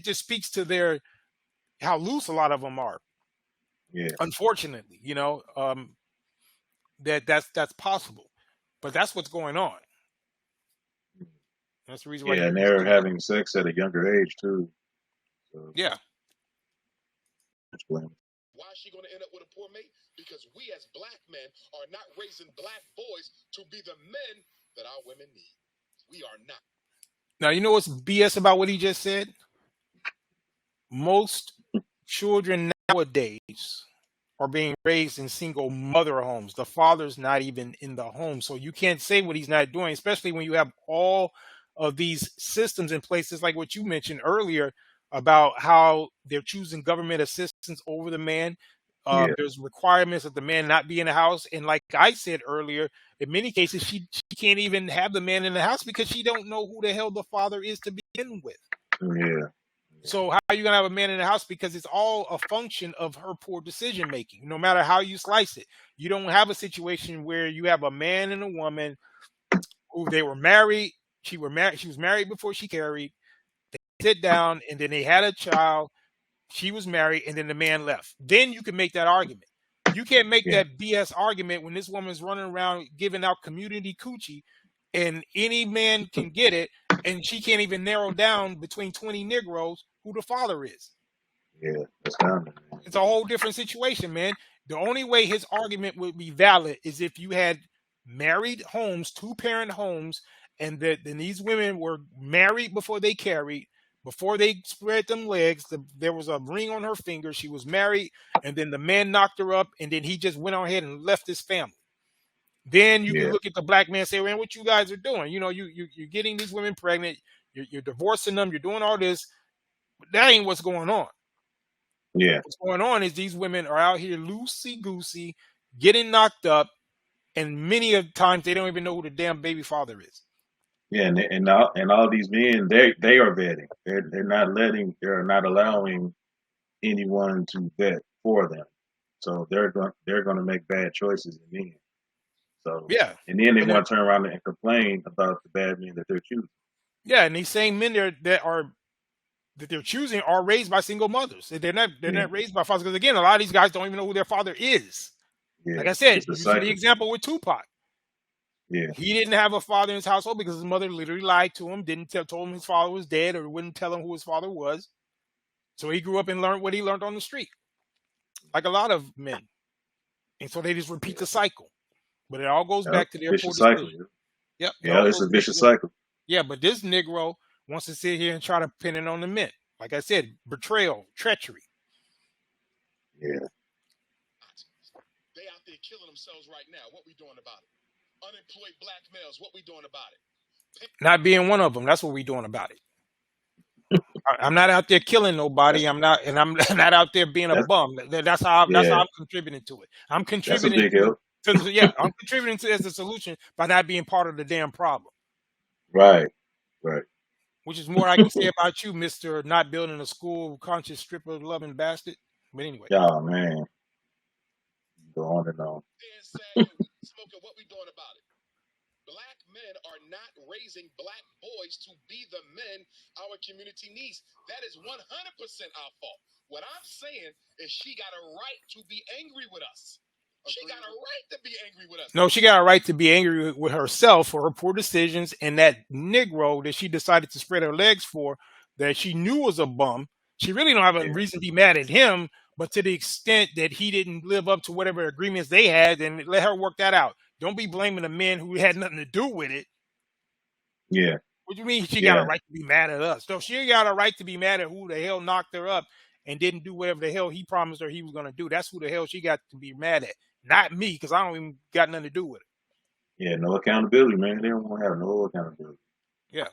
just speaks to their how loose a lot of them are. Yeah. Unfortunately, that's possible, but that's what's going on. That's the reason why Yeah, you and see they're that. having sex at a younger age too. So Yeah. explain. Why is she going to end up with a poor mate? Because we as black men are not raising black boys to be the men that our women need. We are not. Now, you know what's BS about what he just said? Most children nowadays are being raised in single mother homes. The father's not even in the home. So you can't say what he's not doing, especially when you have all of these systems in places like what you mentioned earlier about how they're choosing government assistance over the man. Yeah. There's requirements that the man not be in the house. And like I said earlier, in many cases, she can't even have the man in the house because she don't know who the hell the father is to begin with. Yeah. So how are you gonna have a man in the house? Because it's all a function of her poor decision making. No matter how you slice it, you don't have a situation where you have a man and a woman who they were married. She was married before she carried. They sit down and then they had a child. She was married and then the man left. Then you can make that argument. You can't make Yeah. that BS argument when this woman's running around giving out community coochie, and any man can get it, and she can't even narrow down between 20 Negroes who the father is. Yeah. That's common. It's a whole different situation, man. The only way his argument would be valid is if you had married homes, two-parent homes, and that then these women were married before they carried, before they spread them legs. There was a ring on her finger. She was married, and then the man knocked her up, and then he just went on ahead and left his family. Then you can Yeah. look at the black man and say, man, what you guys are doing? You're getting these women pregnant. You're divorcing them. You're doing all this. But that ain't what's going on. Yeah. What's going on is these women are out here loosey-goosey, getting knocked up, and many of the times they don't even know who the damn baby father is. Yeah, and all these men, they are vetting. They're not allowing anyone to vet for them. So they're going to make bad choices in the end. So Yeah. and then they And want to turn around and complain about the bad men that they're choosing. yeah, and these same men there that they're choosing are raised by single mothers. They're not raised by fathers. Because again, a lot of these guys don't even know who their father is. Yeah, Like I said, it's a using the cycle. example with Tupac. Yeah, He didn't have a father in his household because his mother literally lied to him, told him his father was dead, or wouldn't tell him who his father was. So he grew up and learned what he learned on the street, like a lot of men. And so they just repeat the cycle. But it all goes back to their poor vicious cycle. decision. Yep. It Yeah, all it's goes a back to vicious their, cycle. yeah, but this Negro wants to sit here and try to pin it on the men. Like I said, betrayal, treachery. Yeah. They out there killing themselves right now. What we doing about it? Unemployed black males. What we doing about it? Not being one of them. That's what we're doing about it. I'm not out there killing nobody. I'm not out there being a bum. That's how I'm contributing to it. I'm contributing that's a big help. I'm contributing to as a solution by not being part of the damn problem. Right. Which is more I can say about you, Mr. Not building a school, conscious stripper loving bastard. But anyway. Oh man. Go on and on. Smoking, what we doing about it? Black men are not raising black boys to be the men our community needs. That is 100% our fault. What I'm saying is she got a right to be angry with us. She got a right to be angry with us. No, she got a right to be angry with herself for her poor decisions and that Negro that she decided to spread her legs for, that she knew was a bum. She really don't have a reason to be mad at him, but to the extent that he didn't live up to whatever agreements they had, then let her work that out. Don't be blaming the men who had nothing to do with it. Yeah. What do you mean she got a right to be mad at us? So she got a right to be mad at who the hell knocked her up and didn't do whatever the hell he promised her he was going to do. That's who the hell she got to be mad at. Not me, because I don't even got nothing to do with it. Yeah, no accountability, man. They don't want to have no accountability. Yeah.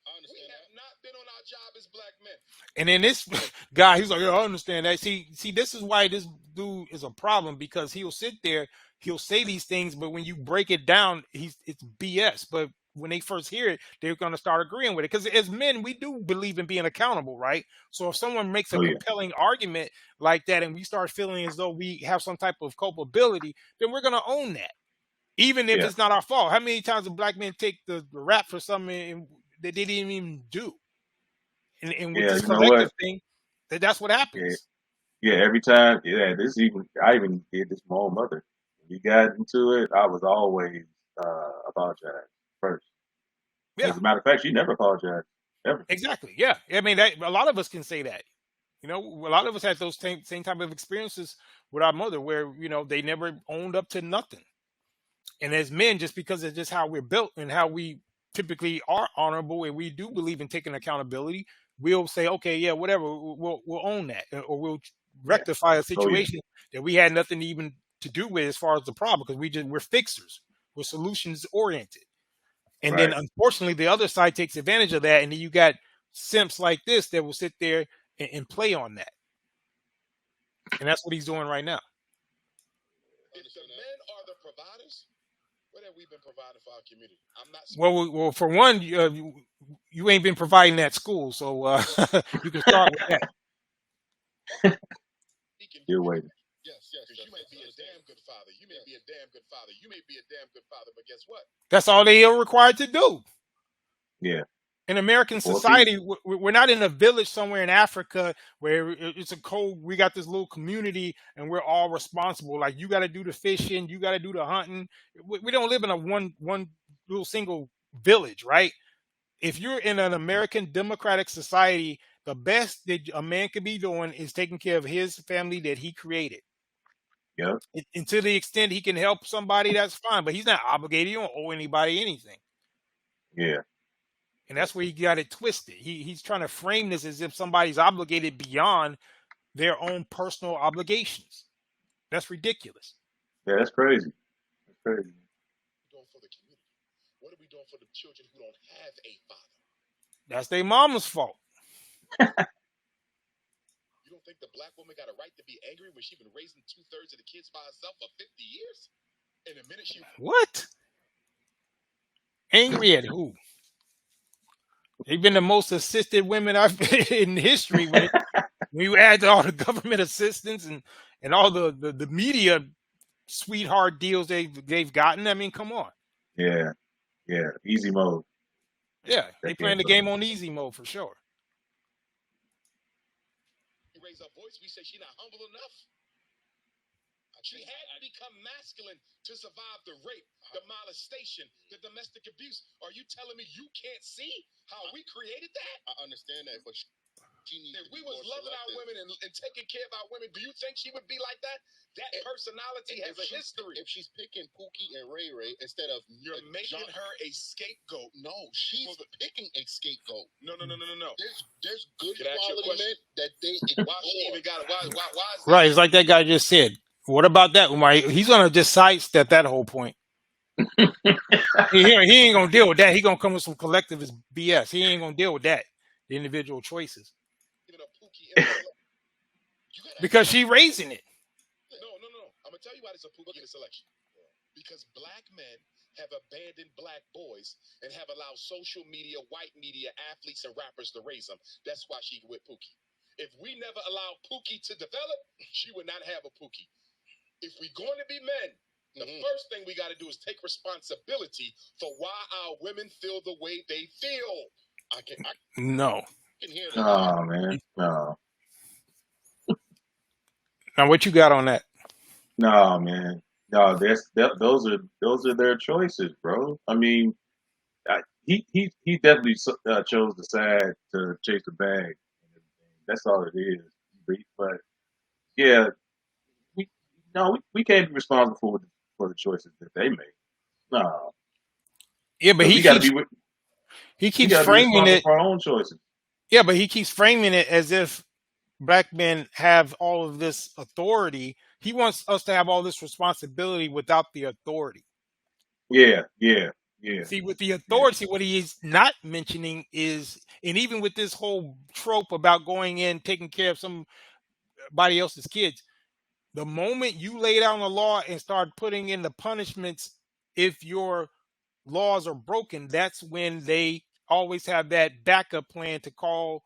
We have not been on our job as black men. And then this guy, he's like, yeah, I understand that. See, this is why this dude is a problem, because he'll sit there, he'll say these things, but when you break it down, it's BS. But when they first hear it, they're going to start agreeing with it. Because as men, we do believe in being accountable, right? So if someone makes a compelling argument like that and we start feeling as though we have some type of culpability, then we're going to own that, even if it's not our fault. How many times do black men take the rap for something that they didn't even do? And with Yeah, this you know what? collective thing, that's what Yeah, happens. yeah. Every time, yeah. I even did this with my own mother. When we got into it, I was always apologize first. Yeah, As a matter of fact, she never apologized ever. exactly. Yeah, I mean, a lot of us can say that. You know, a lot of us had those same type of experiences with our mother, where they never owned up to nothing. And as men, just because it's just how we're built and how we typically are honorable, and we do believe in taking accountability, we'll say, okay, yeah, whatever, we'll own that, or we'll Yeah. rectify a Oh yeah. situation that we had nothing even to do with as far as the problem, because we're fixers, we're solutions oriented. And then Right. unfortunately, the other side takes advantage of that, and then you got simps like this that will sit there and play on that, and that's what he's doing right now. If the men are the providers, what have we been providing for our community? I'm not. Well, for one, you ain't been providing that school, so you can start with that. Speaking Still waiting. Yes, yes. Because you may be a damn good father. You may be a damn good father. You may be a damn good father, but guess what? That's all they are required to do. Yeah. In American Four people. society, we're not in a village somewhere in Africa where it's a cold. We got this little community, and we're all responsible. Like, you got to do the fishing, you got to do the hunting. We don't live in a one little single village, right? If you're in an American democratic society, the best that a man could be doing is taking care of his family that he created. Yep. And to the extent he can help somebody, that's fine. But he's not obligated. He don't owe anybody anything. Yeah. And that's where he got it twisted. He's trying to frame this as if somebody's obligated beyond their own personal obligations. That's ridiculous. Yeah. That's crazy. That's crazy. Doing for the community. What are we doing for the children who don't have a father? That's their mama's fault. You don't think the black woman got a right to be angry when she's been raising 2/3 of the kids by herself for 50 years? In a minute, she. What? Angry at who? They've been the most assisted women I've in history when you add all the government assistance and all the media sweetheart deals they've gotten. I mean, come on. Yeah. Yeah. Easy mode. Yeah, they That playing came the from. game on easy mode for sure. Raise her voice, we say she's not humble enough. She had to become masculine to survive the rape, the molestation, the domestic abuse. Are you telling me you can't see how we created that? I understand that, but she needs if we was loving our women and taking care of our women, do you think she would be like that? That personality has a history. If she's picking Pookie and Ray Ray instead of you're making her a scapegoat. No, she's picking a scapegoat. No. There's good quality men that they why she even got it. Why is that? Right, it's like that guy just said. What about that, Umar? He's gonna just sidestep that whole point. he ain't gonna deal with that. He gonna come with some collectivist BS. He ain't gonna deal with that. The individual choices. Because she raising it. No. I'm gonna tell you why there's a Pookie in the selection. Because black men have abandoned black boys and have allowed social media, white media, athletes, and rappers to raise them. That's why she with Pookie. If we never allowed Pookie to develop, she would not have a Pookie. If we're going to be men, the first thing we got to do is take responsibility for why our women feel the way they feel. I can hear that. Oh man. No. Now, what you got on that? No, man. No, those are their choices, bro. I mean, he definitely chose the side to chase the bag. That's all it is. But yeah, we can't be responsible for the choices that they make. No, Yeah, but because we got to be he we keeps got to be framing responsible it. for our own choices. Yeah, but he keeps framing it as if black men have all of this authority. He wants us to have all this responsibility without the authority. Yeah. See, with the authority, what he is not mentioning is, and even with this whole trope about going in, taking care of somebody else's kids, the moment you lay down the law and start putting in the punishments, if your laws are broken, that's when they always have that backup plan to call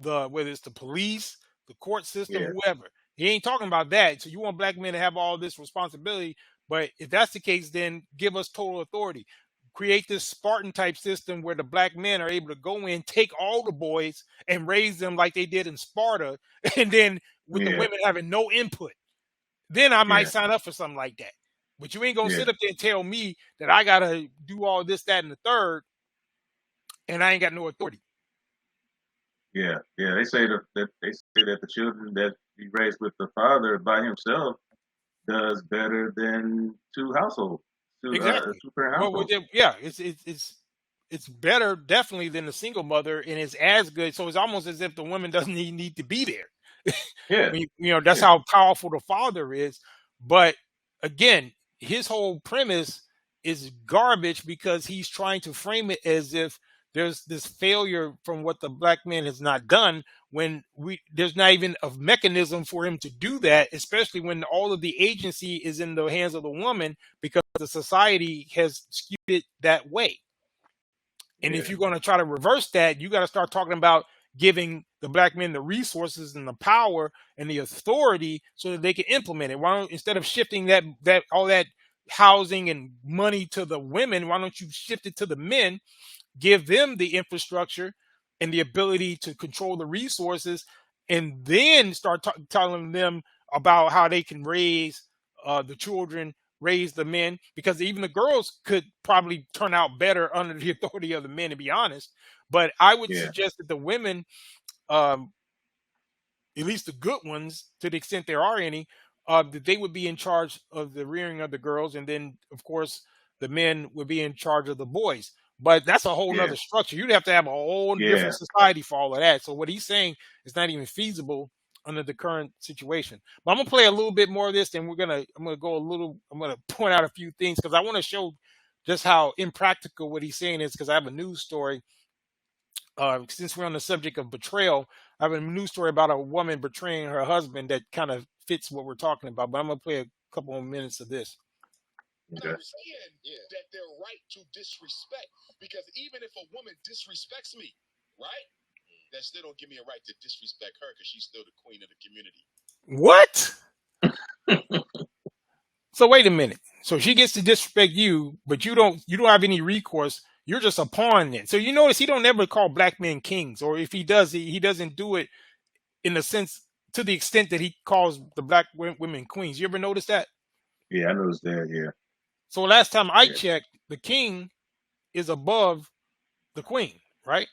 whether it's the police, the court system, Yeah. whoever. He ain't talking about that. So you want black men to have all this responsibility, but if that's the case, then give us total authority. create this Spartan type system where the black men are able to go in, take all the boys and raise them like they did in Sparta, and then with the Yeah. women having no input, then I might Yeah. sign up for something like that. But you ain't gonna Yeah. sit up there and tell me that I gotta do all this, that, and the third, and I ain't got no authority. Yeah. Yeah. They say that the children that he raised with the father by himself does better than two households, Exactly. two parent Well, households. yeah, it's better definitely than a single mother, and it's as good. So it's almost as if the woman doesn't even need to be there. Yeah. You know, that's Yeah. how powerful the father is. But again, his whole premise is garbage because he's trying to frame it as if there's this failure from what the black man has not done when there's not even a mechanism for him to do that, especially when all of the agency is in the hands of the woman because the society has skewed it that way. And Yeah. if you're going to try to reverse that, you got to start talking about giving the black men the resources and the power and the authority so that they can implement it. Why don't, instead of shifting that all that housing and money to the women, why don't you shift it to the men, give them the infrastructure and the ability to control the resources, and then start telling them about how they can raise the children, raise the men, because even the girls could probably turn out better under the authority of the men, to be honest. But I would Yeah. suggest that the women, um, at least the good ones, to the extent there are any, that they would be in charge of the rearing of the girls, and then of course the men would be in charge of the boys. But that's a whole Yeah. nother structure. You'd have to have a whole Yeah. different society for all of that. So what he's saying is not even feasible under the current situation. But I'm gonna play a little bit more of this, and I'm gonna point out a few things because I want to show just how impractical what he's saying is. Because I have a news story, since we're on the subject of betrayal, I have a news story about a woman betraying her husband that kind of fits what we're talking about. But I'm gonna play a couple more minutes of this. Okay. Understand that they're right to disrespect, because even if a woman disrespects me, right, that still don't give me a right to disrespect her because she's still the queen of the community. What? So wait a minute. So she gets to disrespect you, but you don't have any recourse. You're just a pawn then. So you notice he don't ever call black men kings, or if he does, he doesn't do it in the sense to the extent that he calls the black women queens. You ever notice that? Yeah, I noticed that. Yeah. So last time I Yeah. checked, the king is above the queen, right?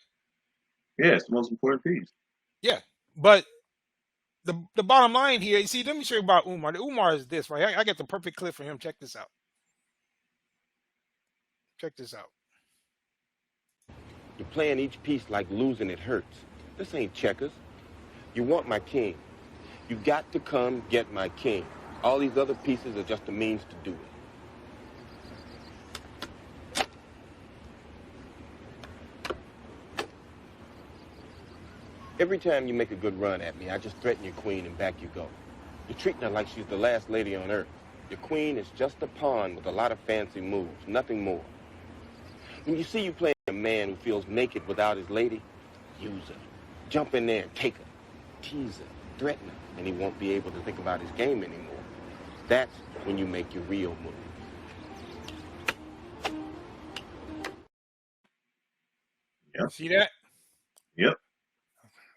Yeah, it's the most important piece. Yeah. But the bottom line here, you see, let me show you about Umar. The Umar is this, right? I got the perfect clip for him. Check this out. Check this out. You're playing each piece like losing it hurts. This ain't checkers. You want my king. You got to come get my king. All these other pieces are just a means to do it. Every time you make a good run at me, I just threaten your queen and back you go. You're treating her like she's the last lady on earth. Your queen is just a pawn with a lot of fancy moves, nothing more. When you see you playing a man who feels naked without his lady, use her. Jump in there and take her. Tease her, threaten her, and he won't be able to think about his game anymore. That's when you make your real move. Yep. See that? Yep.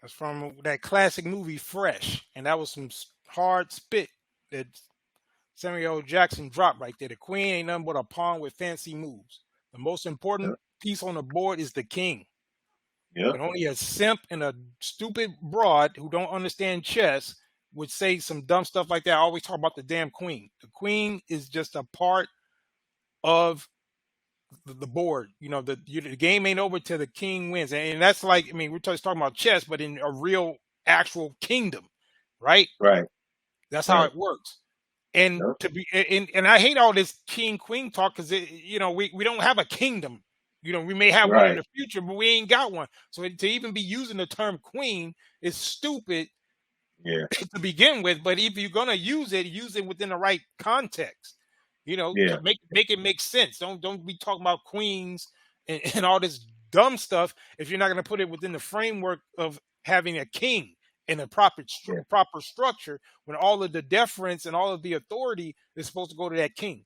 That's from that classic movie Fresh, and that was some hard spit that Samuel L. Jackson dropped right there. The queen ain't nothing but a pawn with fancy moves. The most important Yep. piece on the board is the king. Yep. And only a simp and a stupid broad who don't understand chess would say some dumb stuff like that. I always talk about the damn queen. The queen is just a part of the board. You know, the game ain't over till the king wins. And that's like, I mean, we're just talking about chess, but in a real actual kingdom, right? Right. That's how Right. it works. And Yep. to be and I hate all this king queen talk because you know we don't have a kingdom. You know, we may have one in Right. the future, but we ain't got one. So to even be using the term queen is stupid Yeah. to begin with. But if you're gonna use it within the right context. You know, Yeah. make it make sense. Don't be talking about queens and all this dumb stuff if you're not gonna put it within the framework of having a king in a proper Yeah. proper structure when all of the deference and all of the authority is supposed to go to that king.